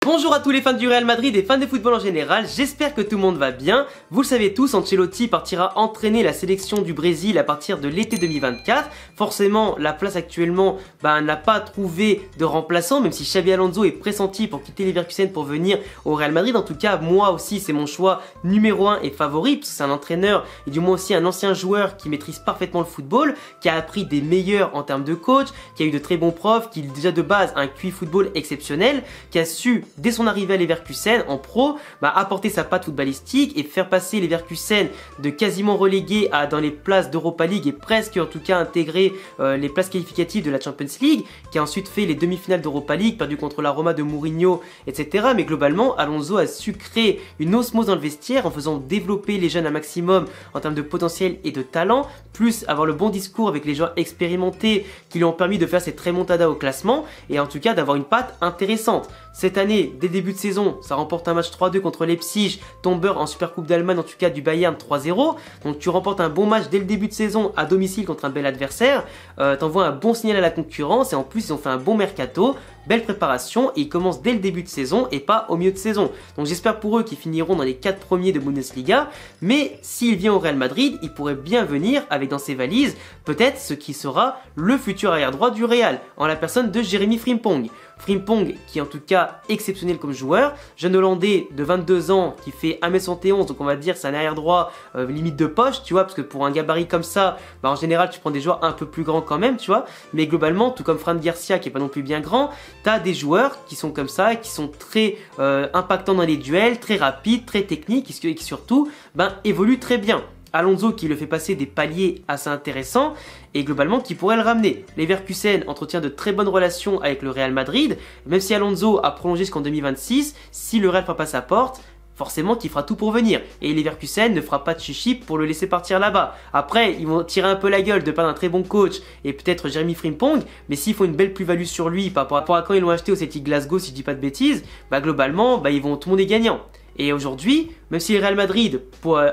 Bonjour à tous les fans du Real Madrid et fans de football en général, j'espère que tout le monde va bien. Vous le savez tous, Ancelotti partira entraîner la sélection du Brésil à partir de l'été 2024. Forcément, la place actuellement n'a pas trouvé de remplaçant, même si Xabi Alonso est pressenti pour quitter Leverkusen pour venir au Real Madrid. En tout cas, moi aussi, c'est mon choix numéro 1 et favori, parce que c'est un entraîneur et du moins aussi un ancien joueur qui maîtrise parfaitement le football, qui a appris des meilleurs en termes de coach, qui a eu de très bons profs, qui déjà de base a un QI football exceptionnel, qui a su dès son arrivée à Leverkusen en pro, apporter sa patte footballistique et faire passer Leverkusen de quasiment relégué à dans les places d'Europa League et presque en tout cas intégrer les places qualificatives de la Champions League, qui a ensuite fait les demi-finales d'Europa League, perdu contre la Roma de Mourinho, etc. Mais globalement, Alonso a su créer une osmose dans le vestiaire en faisant développer les jeunes un maximum en termes de potentiel et de talent, plus avoir le bon discours avec les joueurs expérimentés qui lui ont permis de faire cette remontada au classement et en tout cas d'avoir une patte intéressante. Cette année, dès le début de saison, ça remporte un match 3-2 contre Leipzig, tombeur en Supercoupe d'Allemagne, en tout cas du Bayern 3-0. Donc tu remportes un bon match dès le début de saison à domicile contre un bel adversaire. T'envoies un bon signal à la concurrence et en plus ils ont fait un bon mercato. Belle préparation et ils commencent dès le début de saison et pas au milieu de saison. Donc j'espère pour eux qu'ils finiront dans les 4 premiers de Bundesliga. Mais s'il vient au Real Madrid, il pourrait bien venir avec dans ses valises peut-être ce qui sera le futur arrière droit du Real, en la personne de Jérémy Frimpong. Frimpong qui est en tout cas exceptionnel comme joueur, jeune hollandais de 22 ans qui fait 1m71, donc on va dire c'est un arrière droit limite de poche, tu vois, parce que pour un gabarit comme ça, en général tu prends des joueurs un peu plus grands quand même, tu vois, mais globalement, tout comme Fran Garcia qui est pas non plus bien grand, t'as des joueurs qui sont comme ça, qui sont très impactants dans les duels, très rapides, très techniques, et qui surtout évoluent très bien. Alonso qui le fait passer des paliers assez intéressants et globalement qui pourrait le ramener. Leverkusen entretient de très bonnes relations avec le Real Madrid, même si Alonso a prolongé jusqu'en 2026, si le Real ne fera pas sa porte, forcément qu'il fera tout pour venir. Et Leverkusen ne fera pas de chichi pour le laisser partir là-bas. Après, ils vont tirer un peu la gueule de perdre un très bon coach et peut-être Jérémy Frimpong, mais s'ils font une belle plus-value sur lui par rapport à quand ils l'ont acheté au Celtic Glasgow, si je dis pas de bêtises, globalement, tout le monde est gagnant. Et aujourd'hui, même si le Real Madrid,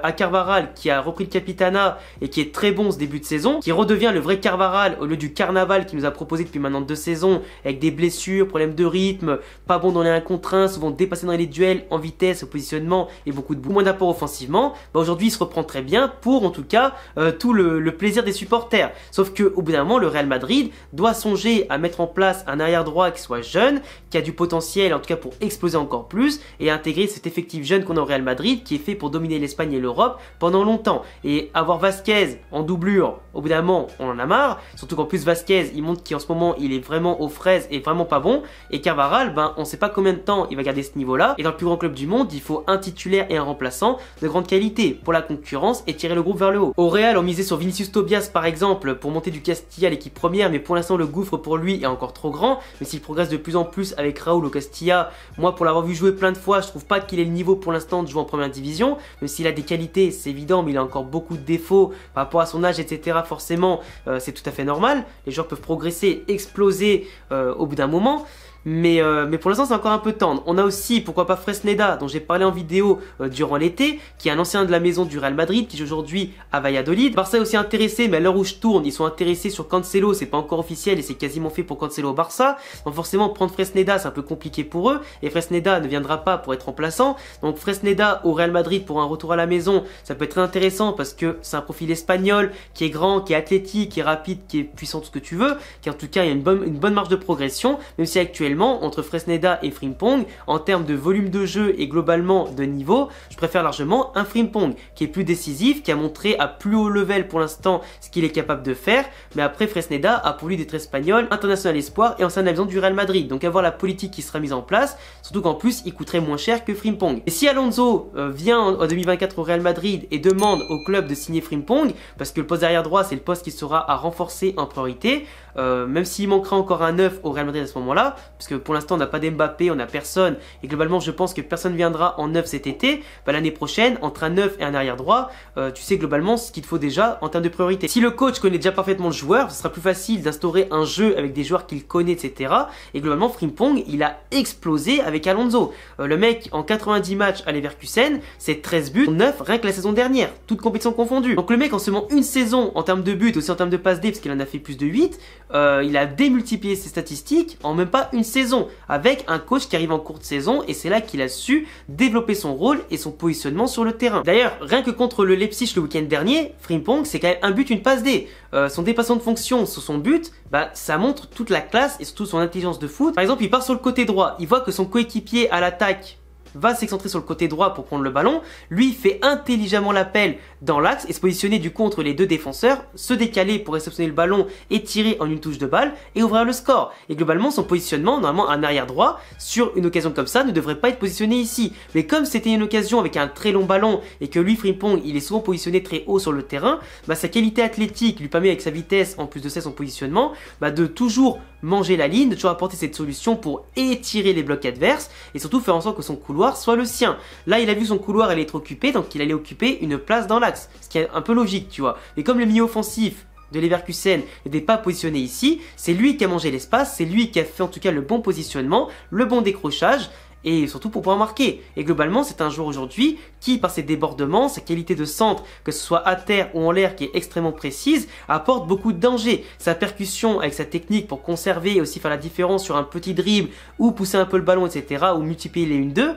à Carvajal, qui a repris le Capitana et qui est très bon ce début de saison, qui redevient le vrai Carvajal au lieu du Carnaval qu'il nous a proposé depuis maintenant 2 saisons, avec des blessures, problèmes de rythme, pas bon dans les 1 contre 1, souvent dépassé dans les duels, en vitesse, au positionnement et beaucoup de moins d'apport offensivement, aujourd'hui il se reprend très bien pour en tout cas tout le plaisir des supporters. Sauf qu'au bout d'un moment, le Real Madrid doit songer à mettre en place un arrière droit qui soit jeune, qui a du potentiel en tout cas pour exploser encore plus et intégrer cet effectif jeune qu'on a au Real Madrid qui est fait pour dominer l'Espagne et l'Europe pendant longtemps. Et avoir Vasquez en doublure, au bout d'un moment, on en a marre. Surtout qu'en plus Vasquez, il montre qu'en ce moment, il est vraiment aux fraises et vraiment pas bon. Et Carvajal, on sait pas combien de temps il va garder ce niveau-là. Et dans le plus grand club du monde, il faut un titulaire et un remplaçant de grande qualité pour la concurrence et tirer le groupe vers le haut. Au Real, on misait sur Vinicius Tobias par exemple pour monter du Castilla à l'équipe première, mais pour l'instant le gouffre pour lui est encore trop grand. Mais s'il progresse de plus en plus avec Raúl au Castilla, moi pour l'avoir vu jouer plein de fois, je trouve pas qu'il ait le niveau pour l'instant de jouer en première division, même s'il a des qualités, c'est évident, mais il a encore beaucoup de défauts par rapport à son âge, etc. Forcément, c'est tout à fait normal. Les joueurs peuvent progresser, exploser au bout d'un moment. Mais pour l'instant c'est encore un peu tendre. On a aussi pourquoi pas Fresneda dont j'ai parlé en vidéo durant l'été, qui est un ancien de la maison du Real Madrid qui joue aujourd'hui à Valladolid. Barça est aussi intéressé, mais à l'heure où je tourne ils sont intéressés sur Cancelo, c'est pas encore officiel et c'est quasiment fait pour Cancelo au Barça. Donc forcément prendre Fresneda c'est un peu compliqué pour eux et Fresneda ne viendra pas pour être remplaçant. Donc Fresneda au Real Madrid pour un retour à la maison ça peut être très intéressant parce que c'est un profil espagnol qui est grand, qui est athlétique, qui est rapide, qui est puissant, tout ce que tu veux, qui en tout cas il y a une bonne marge de progression, même si actuellement entre Fresneda et Frimpong, en termes de volume de jeu et globalement de niveau, je préfère largement un Frimpong qui est plus décisif, qui a montré à plus haut level pour l'instant ce qu'il est capable de faire, mais après Fresneda a pour lui d'être espagnol, international espoir et ancien de la maison du Real Madrid, donc avoir la politique qui sera mise en place, surtout qu'en plus il coûterait moins cher que Frimpong. Et si Alonso vient en 2024 au Real Madrid et demande au club de signer Frimpong, parce que le poste d'arrière droit c'est le poste qui sera à renforcer en priorité, même s'il manquera encore un 9 au Real Madrid à ce moment-là, parce que pour l'instant on n'a pas d'Mbappé, on n'a personne, et globalement je pense que personne viendra en 9 cet été, l'année prochaine, entre un 9 et un arrière droit, tu sais globalement ce qu'il te faut déjà en termes de priorité. Si le coach connaît déjà parfaitement le joueur, ce sera plus facile d'instaurer un jeu avec des joueurs qu'il connaît, etc. Et globalement Frimpong, il a explosé avec Alonso. Le mec, en 90 matchs à Leverkusen, c'est 13 buts, 9 rien que la saison dernière, toutes compétitions confondues. Donc le mec en seulement une saison, en termes de buts, aussi en termes de passes D, parce qu'il en a fait plus de 8, il a démultiplié ses statistiques en même pas une saison. saison avec un coach qui arrive en cours de saison et c'est là qu'il a su développer son rôle et son positionnement sur le terrain. D'ailleurs, rien que contre le Leipzig le week-end dernier, Frimpong c'est quand même un but, une passe D. Son dépassement de fonction sur son but, ça montre toute la classe et surtout son intelligence de foot. Par exemple, il part sur le côté droit, il voit que son coéquipier à l'attaque va s'excentrer sur le côté droit pour prendre le ballon, lui il fait intelligemment l'appel dans l'axe et se positionner du coup entre les deux défenseurs, se décaler pour réceptionner le ballon et tirer en une touche de balle et ouvrir le score. Et globalement son positionnement, normalement un arrière droit, sur une occasion comme ça ne devrait pas être positionné ici. Mais comme c'était une occasion avec un très long ballon et que lui Frimpong il est souvent positionné très haut sur le terrain, sa qualité athlétique lui permet avec sa vitesse, en plus de ça son positionnement, de toujours manger la ligne, de toujours apporter cette solution pour étirer les blocs adverses et surtout faire en sorte que son couloir soit le sien. Là, il a vu son couloir allait être occupé, donc il allait occuper une place dans l'axe, ce qui est un peu logique, tu vois. Mais comme le milieu offensif de Leverkusen n'était pas positionné ici, c'est lui qui a mangé l'espace, c'est lui qui a fait en tout cas le bon positionnement, le bon décrochage, et surtout pour pouvoir marquer. Et globalement, c'est un joueur aujourd'hui qui, par ses débordements, sa qualité de centre, que ce soit à terre ou en l'air, qui est extrêmement précise, apporte beaucoup de danger. Sa percussion avec sa technique pour conserver et aussi faire la différence sur un petit dribble ou pousser un peu le ballon, etc., ou multiplier les 1-2,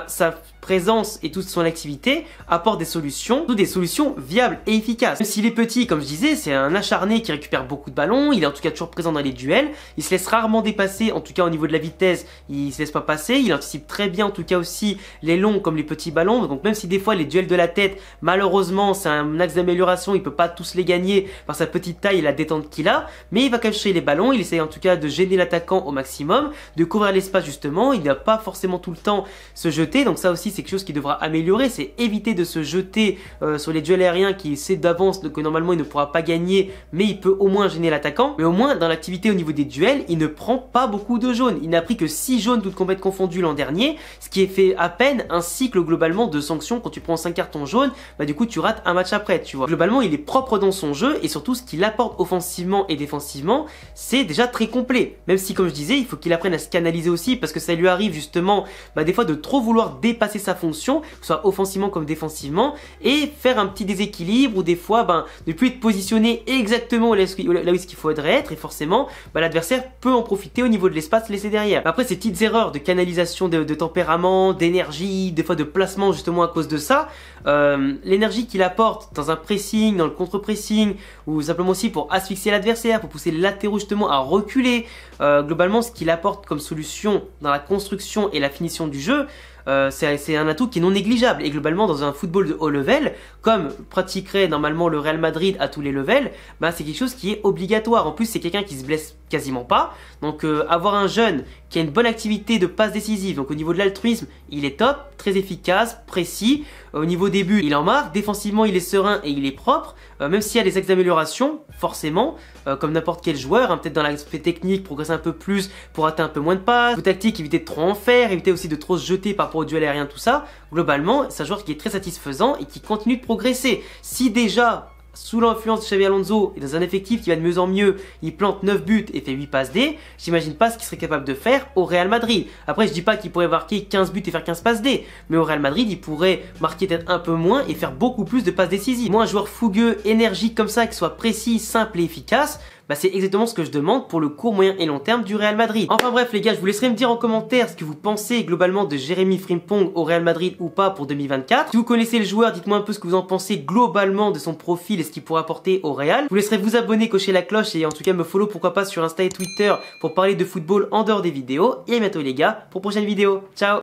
sa présence et toute son activité apportent des solutions viables et efficaces. Même s'il est petit, comme je disais, c'est un acharné qui récupère beaucoup de ballons, il est en tout cas toujours présent dans les duels, il se laisse rarement dépasser, en tout cas au niveau de la vitesse, il se laisse pas passer, il anticipe très bien en tout cas aussi les longs comme les petits ballons, donc même si des fois les duels de la tête, malheureusement c'est un axe d'amélioration, il peut pas tous les gagner par sa petite taille et la détente qu'il a, mais il va cacher les ballons, il essaye en tout cas de gêner l'attaquant au maximum, de couvrir l'espace justement, il n'a pas forcément tout le temps se jeter, donc ça aussi c'est quelque chose qu'il devra améliorer, c'est éviter de se jeter sur les duels aériens qu'il sait d'avance que normalement il ne pourra pas gagner, mais il peut au moins gêner l'attaquant. Mais au moins dans l'activité au niveau des duels, il ne prend pas beaucoup de jaunes, il n'a pris que 6 jaunes toutes compètes confondues l'an dernier, ce qui est fait à peine un cycle globalement de sanctions. Quand tu prends 5 cartons jaunes, du coup tu rates un match après, tu vois. Globalement il est propre dans son jeu et surtout ce qu'il apporte offensivement et défensivement, c'est déjà très complet. Même si comme je disais, il faut qu'il apprenne à se canaliser aussi parce que ça lui arrive justement des fois de trop vouloir dépasser sa fonction, que ce soit offensivement comme défensivement, et faire un petit déséquilibre ou des fois ne plus être positionné exactement là où il faudrait être et forcément l'adversaire peut en profiter au niveau de l'espace laissé derrière. Après ces petites erreurs de canalisation de tempérament, d'énergie, des fois de placement justement à cause de ça, l'énergie qu'il apporte dans un pressing, dans le contre-pressing ou simplement aussi pour asphyxier l'adversaire, pour pousser les latéraux justement à reculer, globalement ce qu'il apporte comme solution dans la construction et la finition du jeu, c'est un atout qui est non négligeable et globalement dans un football de haut level comme pratiquerait normalement le Real Madrid à tous les levels, c'est quelque chose qui est obligatoire. En plus c'est quelqu'un qui se blesse quasiment pas, donc avoir un jeune qui a une bonne activité de passe décisive, donc au niveau de l'altruisme il est top, très efficace, précis, au niveau des buts il en marque, défensivement il est serein et il est propre, même s'il y a des axes d'amélioration forcément, comme n'importe quel joueur, peut-être dans l'aspect technique progresser un peu plus pour atteindre un peu moins de passes, ou tactique éviter de trop en faire, éviter aussi de trop se jeter par rapport au duel aérien, tout ça. Globalement c'est un joueur qui est très satisfaisant et qui continue de progresser. Si déjà sous l'influence de Xabi Alonso et dans un effectif qui va de mieux en mieux, il plante 9 buts et fait 8 passes D, j'imagine pas ce qu'il serait capable de faire au Real Madrid. Après je dis pas qu'il pourrait marquer 15 buts et faire 15 passes D, mais au Real Madrid il pourrait marquer peut-être un peu moins et faire beaucoup plus de passes décisives. Moi un joueur fougueux, énergique comme ça, qui soit précis, simple et efficace, c'est exactement ce que je demande pour le court, moyen et long terme du Real Madrid. Enfin bref les gars, je vous laisserai me dire en commentaire ce que vous pensez globalement de Jérémy Frimpong au Real Madrid ou pas pour 2024. Si vous connaissez le joueur, dites-moi un peu ce que vous en pensez globalement de son profil et ce qu'il pourrait apporter au Real. Je vous laisserai vous abonner, cocher la cloche et en tout cas me follow pourquoi pas sur Insta et Twitter pour parler de football en dehors des vidéos. Et à bientôt les gars pour une prochaine vidéo. Ciao.